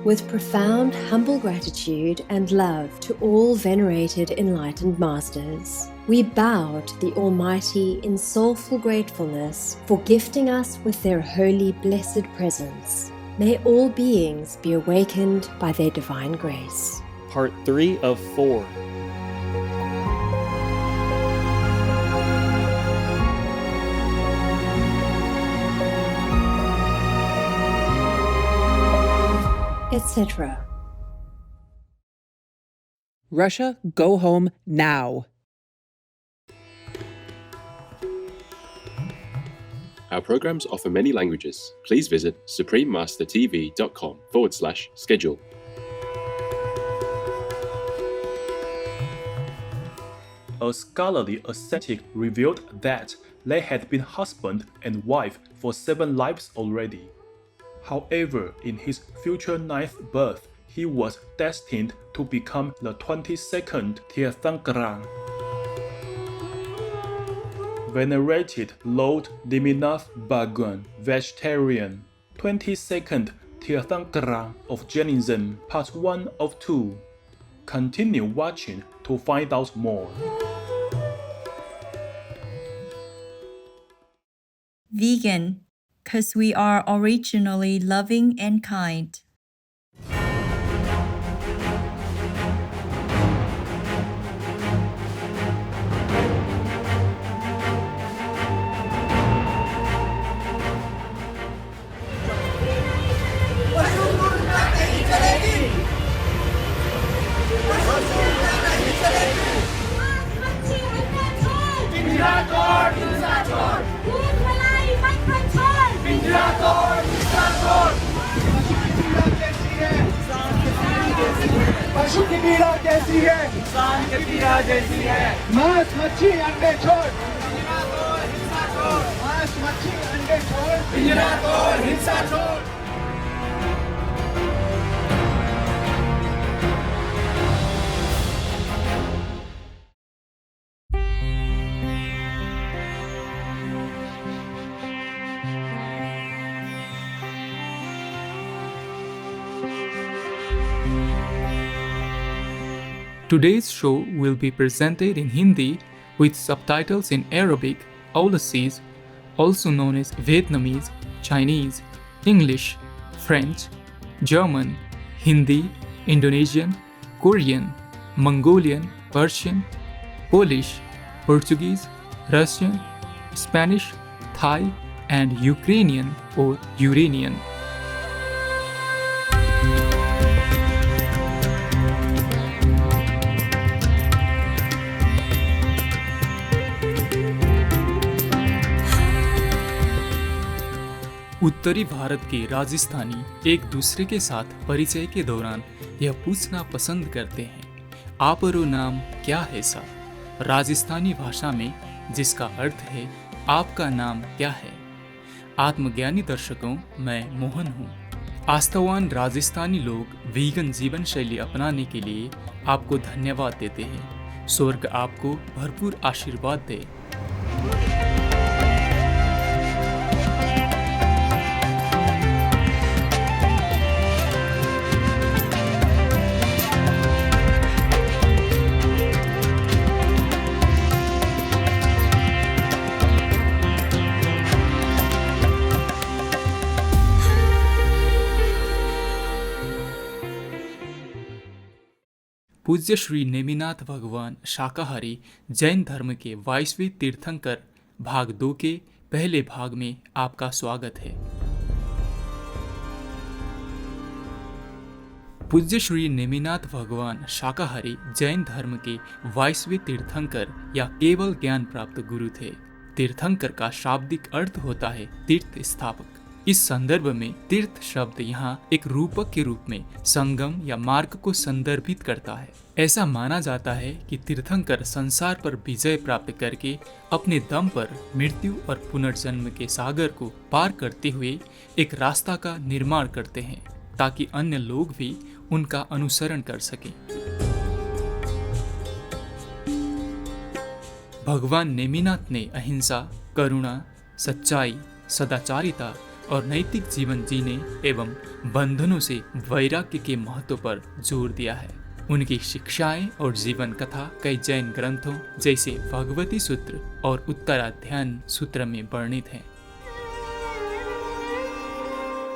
With profound, humble gratitude and love to all venerated enlightened masters, we bow to the Almighty in soulful gratefulness for gifting us with their holy, blessed presence. May all beings be awakened by their divine grace. Part 3 of 4. Etc. Russia, go home now. Our programs offer many languages. Please visit suprememastertv.com/schedule. A scholarly ascetic revealed that they had been husband and wife for 7 lives already. However, in his future 9th birth, he was destined to become the 22nd Tirthankara. Venerated Lord Neminath Bhagwan, vegetarian, 22nd Tirthankara of Jainism, part 1 of 2. Continue watching to find out more. Vegan, 'cause we are originally loving and kind. पशु की पीड़ा कैसी है? इंसान की पीड़ा जैसी है। मांस मच्छी अंडे छोड़, मांस मच्छी अंडे छोड़, पिंजरा तोड़, हिंसा छोड़। Today's show will be presented in Hindi with subtitles in Arabic, Aulacese, also known as Vietnamese, Chinese, English, French, German, Hindi, Indonesian, Korean, Mongolian, Persian, Polish, Portuguese, Russian, Spanish, Thai, and Ukrainian or Uranian. उत्तरी भारत के राजस्थानी एक दूसरे के साथ परिचय के दौरान यह पूछना पसंद करते हैं, आपरो नाम क्या है सा? राजस्थानी भाषा में जिसका अर्थ है आपका नाम क्या है? आत्मज्ञानी दर्शकों, मैं मोहन हूँ। आस्थावान राजस्थानी लोग वीगन जीवन शैली अपनाने के लिए आपको धन्यवाद देते हैं। स्वर्ग आपको भरपूर आशीर्वाद दे। पूज्य श्री नेमिनाथ भगवान शाकाहारी जैन धर्म के 22वें तीर्थंकर भाग 2 के पहले भाग में आपका स्वागत है। पूज्य श्री नेमिनाथ भगवान शाकाहारी जैन धर्म के 22वें तीर्थंकर या केवल ज्ञान प्राप्त गुरु थे। तीर्थंकर का शाब्दिक अर्थ होता है तीर्थ स्थापक। इस संदर्भ में तीर्थ शब्द यहाँ एक रूपक के रूप में संगम या मार्ग को संदर्भित करता है। ऐसा माना जाता है कि तीर्थंकर संसार पर विजय प्राप्त करके अपने दम पर मृत्यु और पुनर्जन्म के सागर को पार करते हुए एक रास्ता का निर्माण करते हैं ताकि अन्य लोग भी उनका अनुसरण कर सकें। भगवान नेमिनाथ ने अहिंसा, करुणा, सच्चाई, सदाचारिता और नैतिक जीवन जीने एवं बंधनों से वैराग्य के महत्व पर जोर दिया है। उनकी शिक्षाएं और जीवन कथा कई जैन ग्रंथों जैसे भगवती सूत्र और उत्तराध्यान सूत्र में वर्णित हैं।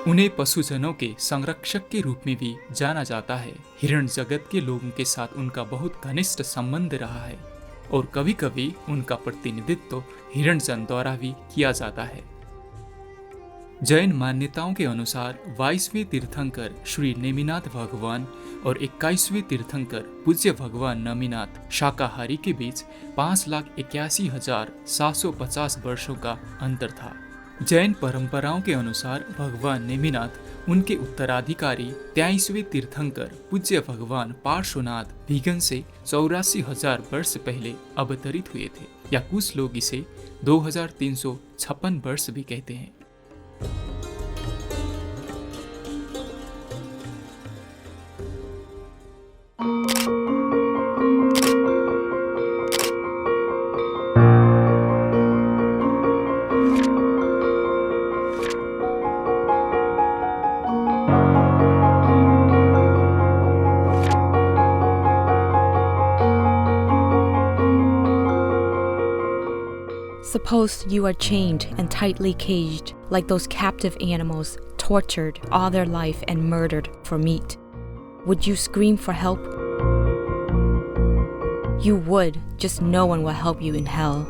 उन्हें पशुजनों के संरक्षक के रूप में भी जाना जाता है। हिरण जगत के लोगों के साथ उनका बहुत घनिष्ठ संबंध रहा है और कभी कभी उनका प्रतिनिधित्व हिरणजन द्वारा भी किया जाता है। जैन मान्यताओं के अनुसार 22वें तीर्थंकर श्री नेमिनाथ भगवान और 21वें तीर्थंकर पूज्य भगवान नमीनाथ शाकाहारी के बीच 5,81,750 वर्षों का अंतर था। जैन परंपराओं के अनुसार भगवान नेमिनाथ उनके उत्तराधिकारी 23वें तीर्थंकर पूज्य भगवान पार्श्वनाथ विघन से 84,000 वर्ष पहले अवतरित हुए थे, या कुछ लोग इसे 2,356 वर्ष भी कहते हैं। Suppose you are chained and tightly caged, like those captive animals, tortured all their life and murdered for meat. Would you scream for help? You would, just no one will help you in hell.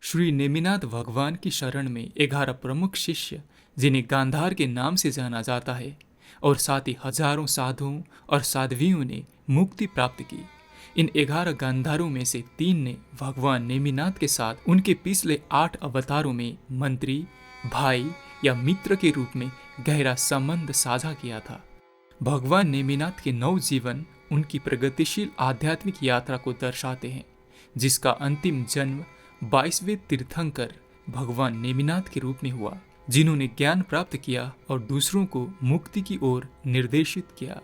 Shri Neminath भगवान की शरण में 11 प्रमुख शिष्य, जिन्हें गांधार के नाम से जाना जाता है, और साथ ही हजारों साधुओं और साध्वियों ने मुक्ति प्राप्त की। इन 11 गांधारों में से 3 ने भगवान नेमिनाथ के साथ उनके पिछले 8 अवतारों में मंत्री, भाई या मित्र के रूप में गहरा संबंध साझा किया था। भगवान नेमिनाथ के 9 जीवन उनकी प्रगतिशील आध्यात्मिक यात्रा को दर्शाते हैं, जिसका अंतिम जन्म 22वें तीर्थंकर भगवान नेमिनाथ के रूप में हुआ, जिन्होंने ज्ञान प्राप्त किया और दूसरों को मुक्ति की ओर निर्देशित किया।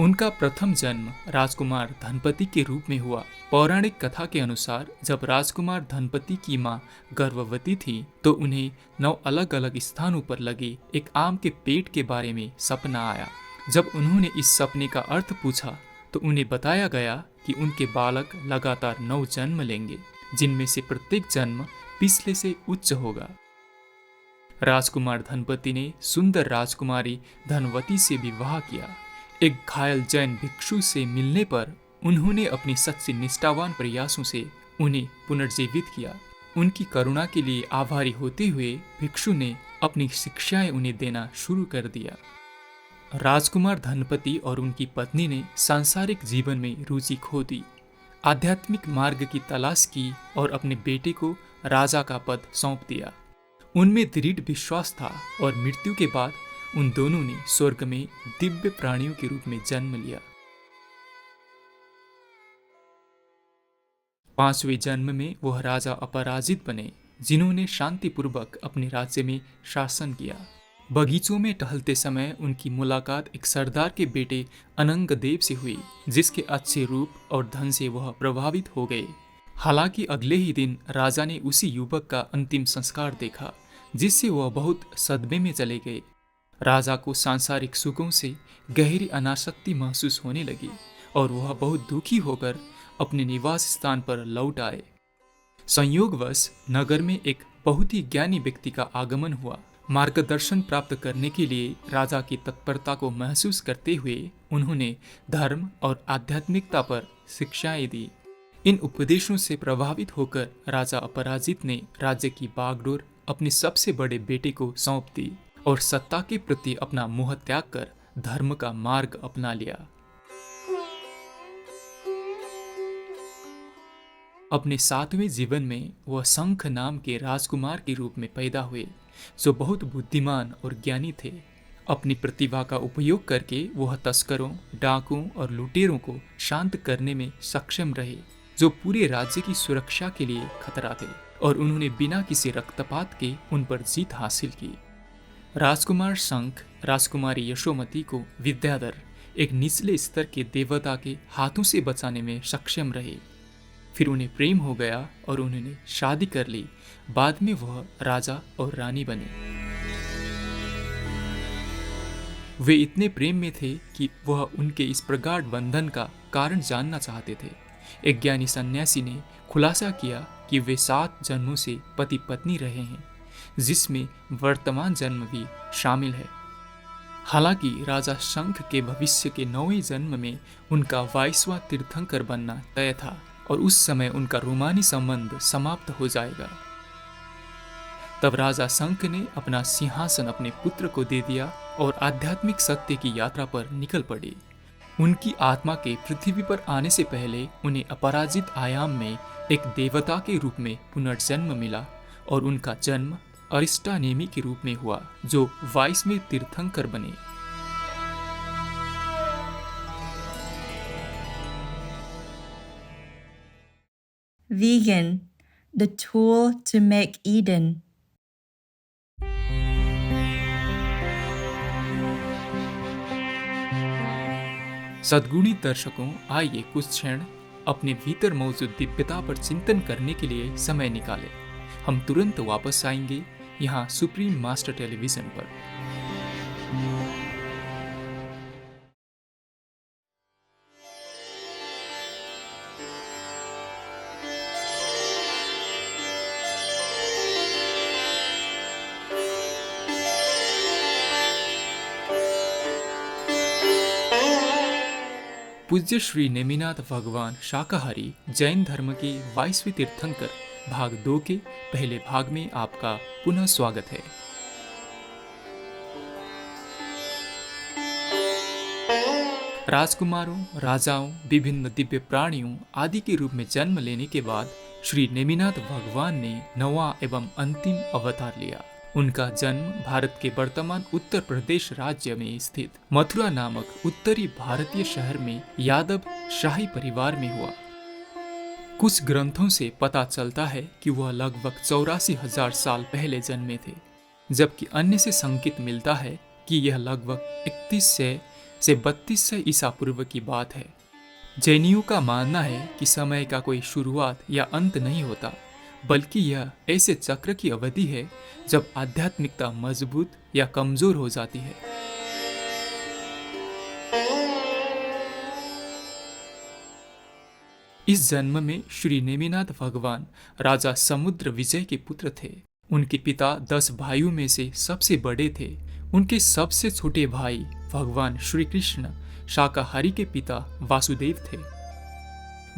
उनका प्रथम जन्म राजकुमार धनपति के रूप में हुआ। पौराणिक कथा के अनुसार जब राजकुमार धनपति की मां गर्भवती थी तो उन्हें 9 अलग अलग स्थानों पर लगे एक आम के पेड़ के बारे में सपना आया। जब उन्होंने इस सपने का अर्थ पूछा तो उन्हें बताया गया कि उनके बालक लगातार 9 जन्म लेंगे, जिनमें से प्रत्येक जन्म पिछले से उच्च होगा। राजकुमार धनपति ने सुंदर राजकुमारी धनवती से विवाह किया। एक घायल जैन भिक्षु से मिलने पर उन्होंने अपनी सच्ची निष्ठावान प्रयासों से उन्हें पुनर्जीवित किया। उनकी करुणा के लिए आभारी होते हुए भिक्षु ने अपनी शिक्षाएं उन्हें देना शुरू कर दिया। राजकुमार धनपति और उनकी पत्नी ने सांसारिक जीवन में रुचि खो दी, आध्यात्मिक मार्ग की तलाश की और अपने बेटे को राजा का पद सौंप दिया। उनमें दृढ़ विश्वास था और मृत्यु के बाद उन दोनों ने स्वर्ग में दिव्य प्राणियों के रूप में जन्म लिया। 5वें जन्म में वह राजा अपराजित बने, जिन्होंने शांतिपूर्वक अपने राज्य में शासन किया। बगीचों में टहलते समय उनकी मुलाकात एक सरदार के बेटे अनंग देव से हुई, जिसके अच्छे रूप और धन से वह प्रभावित हो गए। हालांकि अगले ही दिन राजा ने उसी युवक का अंतिम संस्कार देखा, जिससे वह बहुत सदमे में चले गए। राजा को सांसारिक सुखों से गहरी अनासक्ति महसूस होने लगी और वह बहुत दुखी होकर अपने निवास स्थान पर लौट आए। संयोगवश नगर में एक बहुत ही ज्ञानी व्यक्ति का आगमन हुआ। मार्गदर्शन प्राप्त करने के लिए राजा की तत्परता को महसूस करते हुए उन्होंने धर्म और आध्यात्मिकता पर शिक्षाएं दी। इन उपदेशों से प्रभावित होकर राजा अपराजित ने राज्य की बागडोर अपने सबसे बड़े बेटे को सौंप दी और सत्ता के प्रति अपना मोह त्याग कर धर्म का मार्ग अपना लिया। अपने 7वें जीवन में वह शंख नाम के राजकुमार के रूप में पैदा हुए, जो बहुत बुद्धिमान और ज्ञानी थे। अपनी प्रतिभा का उपयोग करके वह तस्करों, डाकुओं और लुटेरों को शांत करने में सक्षम रहे। जो पूरे राज्य की सुरक्षा के लिए खतरा थे, और उन्होंने बिना किसी रक्तपात के उन पर जीत हासिल की। राजकुमार शंख राजकुमारी यशोमती को विद्याधर एक निचले स्तर के देवता के हाथों से बचाने में सक्षम रहे। फिर उन्हें प्रेम हो गया और उन्होंने शादी कर ली। बाद में वह राजा और रानी बने। वे इतने प्रेम में थे कि वह उनके इस प्रगाढ़ बंधन का कारण जानना चाहते थे। एक ज्ञानी सन्यासी ने खुलासा किया कि वे 7 जन्मों से पति पत्नी रहे हैं, जिसमें वर्तमान जन्म भी शामिल है। हालांकि राजा शंख के भविष्य के 9वें जन्म में उनका 22वां तीर्थंकर बनना तय था और उस समय उनका रोमानी संबंध समाप्त हो जाएगा। तब राजा शंख ने अपना सिंहासन अपने पुत्र को दे दिया और आध्यात्मिक सत्य की यात्रा पर निकल पड़े। उनकी आत्मा के पृथ्वी पर आने से पहले उन्हें अपराजित आयाम में एक देवता के रूप में पुनर्जन्म मिला और उनका जन्म अरिष्टानेमी के रूप में हुआ, जो 22वें तीर्थंकर बने। Vegan, the tool to make Eden. सद्गुणी दर्शकों, आइए कुछ क्षण अपने भीतर मौजूद दिव्यता पर चिंतन करने के लिए समय निकालें। हम तुरंत वापस आएंगे यहाँ सुप्रीम मास्टर टेलीविजन पर। पूज्य श्री नेमिनाथ भगवान शाकाहारी जैन धर्म के 22वें तीर्थंकर भाग 2 के पहले भाग में आपका पुनः स्वागत है। राजकुमारों, राजाओं, विभिन्न दिव्य प्राणियों आदि के रूप में जन्म लेने के बाद श्री नेमिनाथ भगवान ने 9वां एवं अंतिम अवतार लिया। उनका जन्म भारत के वर्तमान उत्तर प्रदेश राज्य में स्थित मथुरा नामक उत्तरी भारतीय शहर में यादव शाही परिवार में हुआ। कुछ ग्रंथों से पता चलता है कि वह लगभग 84,000 साल पहले जन्मे थे, जबकि अन्य से संकेत मिलता है कि यह लगभग 3100 से 3200 ईसा पूर्व की बात है। जैनियों का मानना है कि समय का कोई शुरुआत या अंत नहीं होता, बल्कि यह ऐसे चक्र की अवधि है जब आध्यात्मिकता मजबूत या कमजोर हो जाती है। इस जन्म में श्री नेमिनाथ भगवान राजा समुद्र विजय के पुत्र थे। उनके पिता 10 भाइयों में से सबसे बड़े थे। उनके सबसे छोटे भाई भगवान श्री कृष्ण शाकाहारी के पिता वासुदेव थे।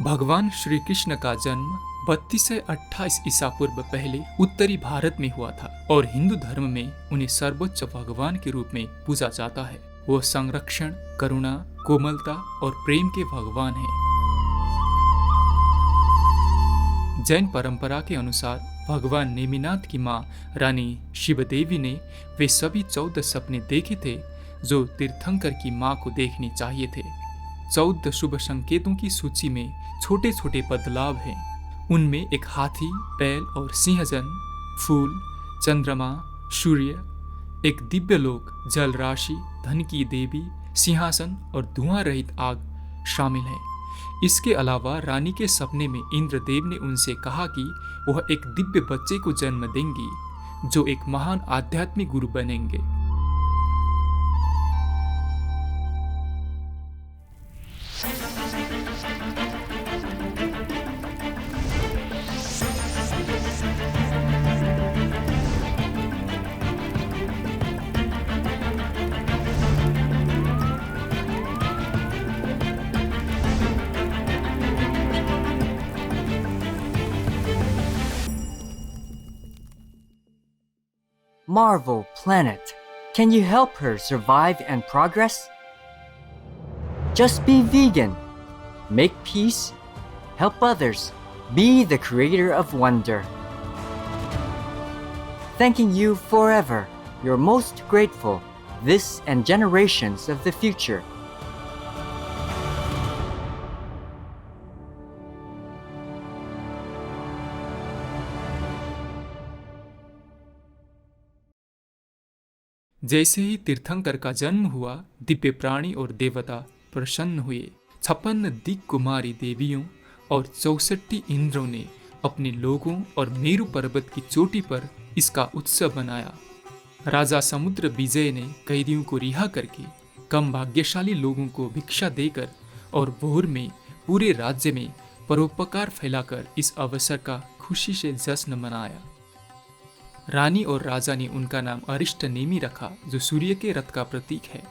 भगवान श्री कृष्ण का जन्म 32 से 28 ईसा पूर्व पहले उत्तरी भारत में हुआ था और हिंदू धर्म में उन्हें सर्वोच्च भगवान के रूप में पूजा जाता है। वो संरक्षण, करुणा, कोमलता और प्रेम के भगवान हैं। जैन परंपरा के अनुसार भगवान नेमिनाथ की मां रानी शिवदेवी ने वे सभी 14 सपने देखे थे जो तीर्थंकर की मां को देखने चाहिए थे। 14 शुभ संकेतों की सूची में छोटे छोटे बदलाव हैं। उनमें एक हाथी, बैल और सिंहजन, फूल, चंद्रमा, सूर्य, एक दिव्य लोक, जल राशि, धन की देवी, सिंहासन और धुआं रहित आग शामिल है। इसके अलावा रानी के सपने में इंद्रदेव ने उनसे कहा कि वह एक दिव्य बच्चे को जन्म देंगी जो एक महान आध्यात्मिक गुरु बनेंगे। Marvel Planet. Can you help her survive and progress? Just be vegan. Make peace. Help others. Be the creator of wonder. Thanking you forever. Your most grateful. This and generations of the future. जैसे ही तीर्थंकर का जन्म हुआ, दिव्य प्राणी और देवता प्रसन्न हुए। 56 दिक् कुमारी देवियों और 64 इंद्रों ने अपने लोगों और मेरु पर्वत की चोटी पर इसका उत्सव मनाया। राजा समुद्र विजय ने कैदियों को रिहा करके कम भाग्यशाली लोगों को भिक्षा देकर और भोर में पूरे राज्य में परोपकार फैलाकर इस अवसर का खुशी से जश्न मनाया। रानी और राजा ने उनका नाम अरिष्टनेमि रखा, जो सूर्य के रथ का प्रतीक है।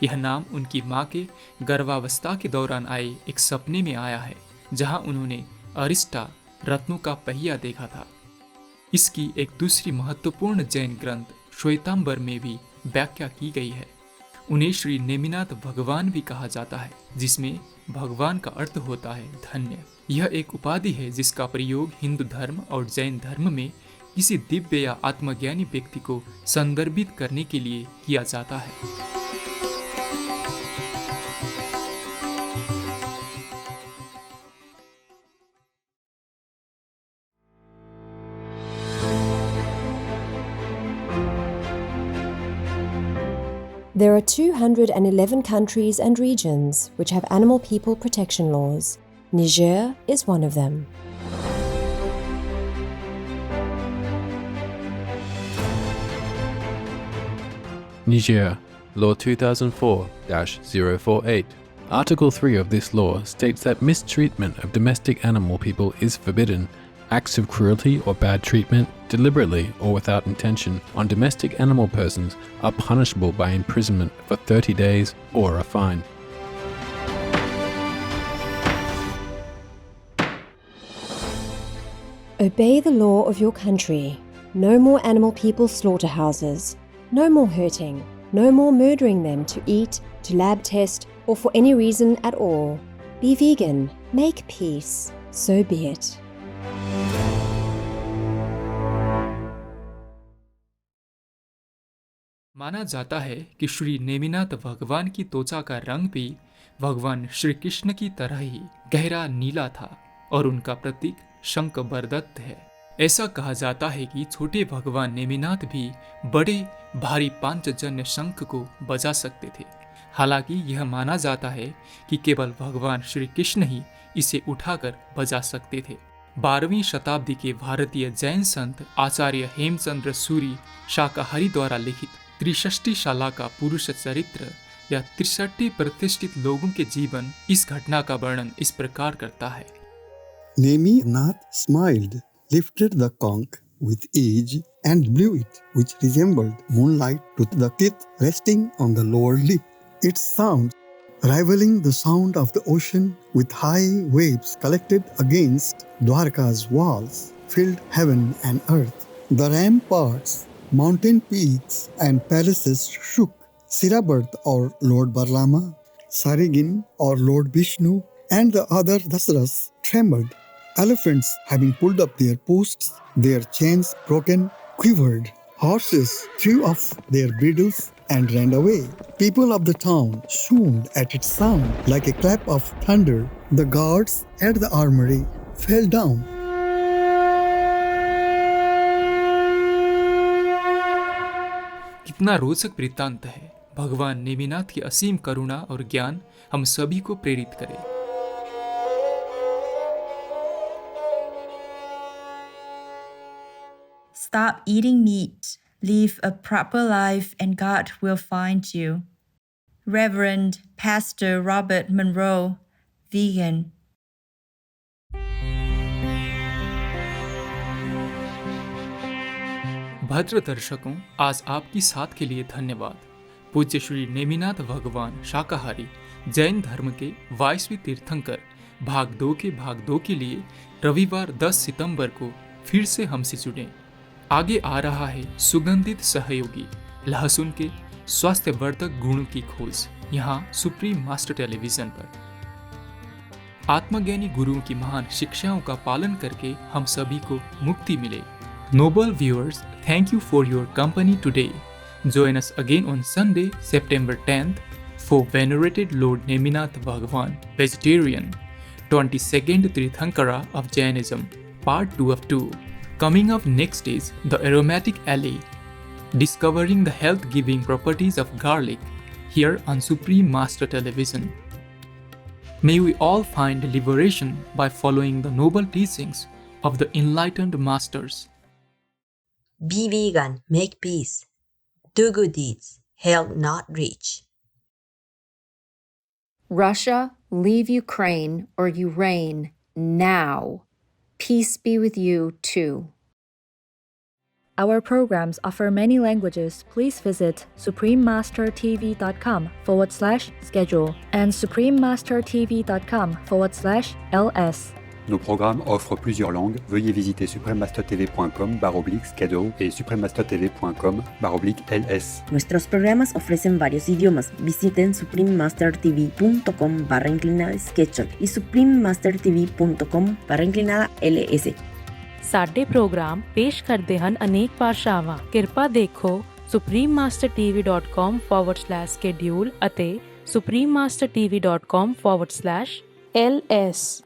यह नाम उनकी मां के गर्भावस्था के दौरान आए एक सपने में आया है, जहां उन्होंने अरिष्टा रत्नों का पहिया देखा था। इसकी एक दूसरी महत्वपूर्ण जैन ग्रंथ श्वेतांबर में भी व्याख्या की गई है। उन्हें श्री नेमिनाथ भगवान भी कहा जाता है, जिसमें भगवान का अर्थ होता है धन्य। यह एक उपाधि है जिसका प्रयोग हिंदू धर्म और जैन धर्म में किसी दिव्य या आत्मज्ञानी व्यक्ति को संदर्भित करने के लिए किया जाता है। There are 211 countries and regions which have animal people protection laws. Niger is one of them. Niger, Law 2004-048. Article 3 of this law states that mistreatment of domestic animal people is forbidden. Acts of cruelty or bad treatment, deliberately or without intention, on domestic animal persons are punishable by imprisonment for 30 days or a fine. Obey the law of your country. No more animal people slaughterhouses. No more hurting. No more murdering them to eat, to lab test, or for any reason at all. Be vegan. Make peace. So be it. माना जाता है कि श्री नेमिनाथ भगवान की त्वचा का रंग भी भगवान श्री कृष्ण की तरह ही गहरा नीला था और उनका प्रतीक शंख बरदत्त है। ऐसा कहा जाता है कि छोटे भगवान नेमिनाथ भी बड़े भारी पांचजन्य शंख को बजा सकते थे। हालांकि यह माना जाता है कि केवल भगवान श्री कृष्ण ही इसे उठाकर बजा सकते थे। 12वीं शताब्दी के भारतीय जैन संत आचार्य हेमचंद्र सूरी शाकाहारी द्वारा लिखित त्रिषष्टि शाला का पुरुष चरित्र या 63 प्रतिष्ठित लोगों के जीवन इस घटना का वर्णन इस प्रकार करता है। Neminath smiled, lifted the conch with ease and blew it, which resembled moonlight to the teeth resting on the lower lip. Its sound, rivaling the sound of the ocean with high waves collected against Dwarka's walls, filled heaven and earth. The ramparts, mountain peaks and palaces shook. Sirabarth or Lord Barlama, Sarigin or Lord Vishnu and the other Dasaras trembled. Elephants, having pulled up their posts, their chains broken, quivered. Horses threw off their bridles and ran away. People of the town swooned at its sound like a clap of thunder. The guards at the armory fell down. कितना रोचक वृत्तांत है। भगवान नेमिनाथ की असीम करुणा और ज्ञान हम सभी को प्रेरित करे। Stop eating meat. Live a proper life and God will find you. Reverend Pastor Robert Monroe, vegan. भद्र दर्शकों, आज आपकी साथ के लिए धन्यवाद। पूज्य श्री नेमिनाथ भगवान शाकाहारी जैन धर्म के 22वें तीर्थंकर भाग 2 के लिए रविवार 10 सितंबर को फिर से हमसे जुड़े। आगे आ रहा है सुगंधित सहयोगी लहसुन के स्वास्थ्यवर्धक गुणों की खोज, यहाँ सुप्रीम मास्टर टेलीविजन पर। आत्मज्ञानी गुरुओं की महान शिक्षाओं का पालन करके हम सभी को मुक्ति मिले। Noble viewers, thank you for your company today. Join us again on Sunday, September 10th for Venerated Lord Neminath Bhagwan, Vegetarian, 22nd Tirthankara of Jainism, Part 2 of 2. Coming up next is The Aromatic Alley. discovering the health-giving properties of garlic here on Supreme Master Television. May we all find liberation by following the noble teachings of the enlightened masters. Be vegan, make peace. Do good deeds, help not rich. Russia, leave Ukraine or you reign now. Peace be with you too. Our programs offer many languages. Please visit suprememastertv.com/schedule and suprememastertv.com/ls. Nos programmes offrent plusieurs langues. Veuillez visiter suprememastertv.com/schedule y suprememastertv.com/ls. Nuestros programas ofrecen varios idiomas. Visiten suprememastertv.com/schedule y suprememastertv.com/ls. ਸਾਡੇ programme ਪੇਸ਼ ਕਰਦੇ ਹਨ ਅਨੇਕ ਭਾਸ਼ਾਵਾਂ। ਕਿਰਪਾ ਦੇਖੋ suprememastertv.com/schedule ਅਤੇ suprememastertv.com/ls